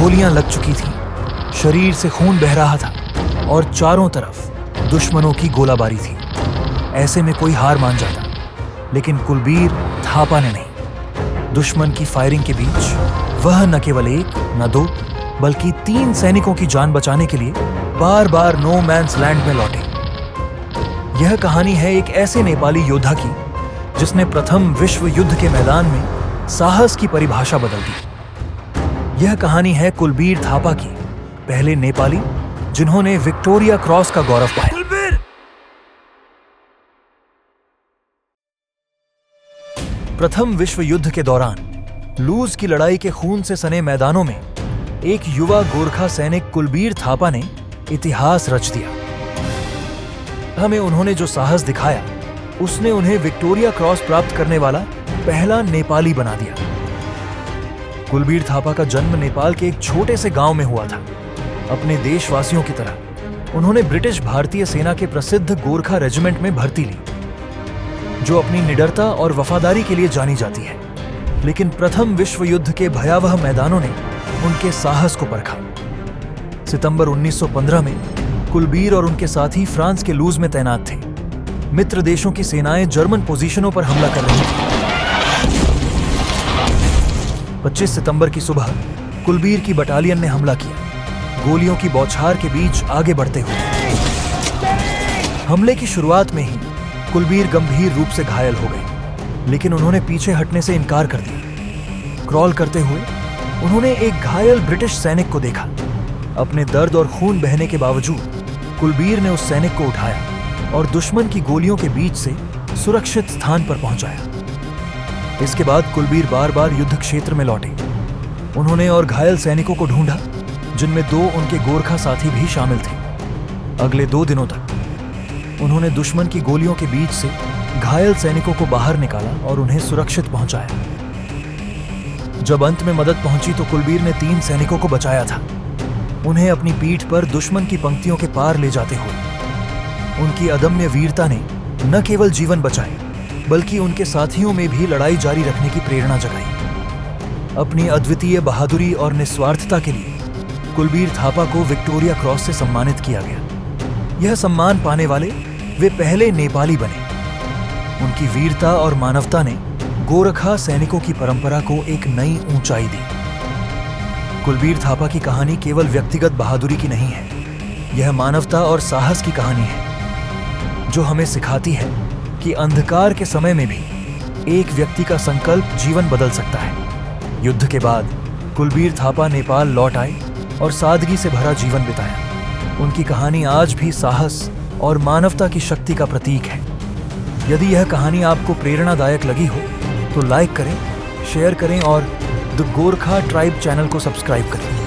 गोलियां लग चुकी थीं, शरीर से खून बह रहा था और चारों तरफ दुश्मनों की गोलाबारी थी। ऐसे में कोई हार मान जाता, लेकिन कुलबीर थापा ने नहीं। दुश्मन की फायरिंग के बीच वह न केवल एक न दो बल्कि 3 सैनिकों की जान बचाने के लिए बार बार नो मैन्स लैंड में लौटे। यह कहानी है एक ऐसे नेपाली योद्धा की जिसने प्रथम विश्व युद्ध के मैदान में साहस की परिभाषा बदल दी। यह कहानी है कुलबीर थापा की, पहले नेपाली जिन्होंने विक्टोरिया क्रॉस का गौरव पाया। प्रथम विश्व युद्ध के दौरान लूज की लड़ाई के खून से सने मैदानों में एक युवा गोरखा सैनिक कुलबीर थापा ने इतिहास रच दिया। हमें उन्होंने जो साहस दिखाया उसने उन्हें विक्टोरिया क्रॉस प्राप्त करने वाला पहला नेपाली बना दिया। कुलबीर थापा का जन्म नेपाल के एक छोटे से गांव में हुआ था। अपने देशवासियों की तरह उन्होंने ब्रिटिश भारतीय सेना के प्रसिद्ध गोरखा रेजिमेंट में भर्ती ली, जो अपनी निडरता और वफादारी के लिए जानी जाती है। लेकिन प्रथम विश्व युद्ध के भयावह मैदानों ने उनके साहस को परखा। सितंबर 1915 में कुलबीर और उनके साथी फ्रांस के लूज में तैनात थे। मित्र देशों की सेनाएं जर्मन पोजीशनों पर हमला कर रही थी। 25 सितंबर की सुबह कुलबीर की बटालियन ने हमला किया, गोलियों की बौछार के बीच आगे बढ़ते हुए। हमले की शुरुआत में ही कुलबीर गंभीर रूप से घायल हो गए, लेकिन उन्होंने पीछे हटने से इनकार कर दिया। क्रॉल करते हुए उन्होंने एक घायल ब्रिटिश सैनिक को देखा। अपने दर्द और खून बहने के बावजूद कुलबीर ने उस सैनिक को उठाया और दुश्मन की गोलियों के बीच से सुरक्षित स्थान पर पहुंचाया। इसके बाद कुलबीर बार बार युद्ध क्षेत्र में लौटे। उन्होंने और घायल सैनिकों को ढूंढा, जिनमें 2 उनके गोरखा साथी भी शामिल थे। अगले 2 दिनों तक उन्होंने दुश्मन की गोलियों के बीच से घायल सैनिकों को बाहर निकाला और उन्हें सुरक्षित पहुंचाया। जब अंत में मदद पहुंची तो कुलबीर ने 3 सैनिकों को बचाया था। उन्हें अपनी पीठ पर दुश्मन की पंक्तियों के पार ले जाते हुए उनकी अदम्य वीरता ने न केवल जीवन बचाए बल्कि उनके साथियों में भी लड़ाई जारी रखने की प्रेरणा जगाई। अपनी अद्वितीय बहादुरी और निस्वार्थता के लिए कुलबीर थापा को विक्टोरिया क्रॉस से सम्मानित किया गया। यह सम्मान पाने वाले वे पहले नेपाली बने। उनकी वीरता और मानवता ने गोरखा सैनिकों की परंपरा को एक नई ऊंचाई दी। कुलबीर थापा की कहानी केवल व्यक्तिगत बहादुरी की नहीं है, यह मानवता और साहस की कहानी है, जो हमें सिखाती है कि अंधकार के समय में भी एक व्यक्ति का संकल्प जीवन बदल सकता है। युद्ध के बाद कुलबीर थापा नेपाल लौट आए और सादगी से भरा जीवन बिताया। उनकी कहानी आज भी साहस और मानवता की शक्ति का प्रतीक है। यदि यह कहानी आपको प्रेरणादायक लगी हो तो लाइक करें, शेयर करें और द गोरखा ट्राइब चैनल को सब्सक्राइब करें।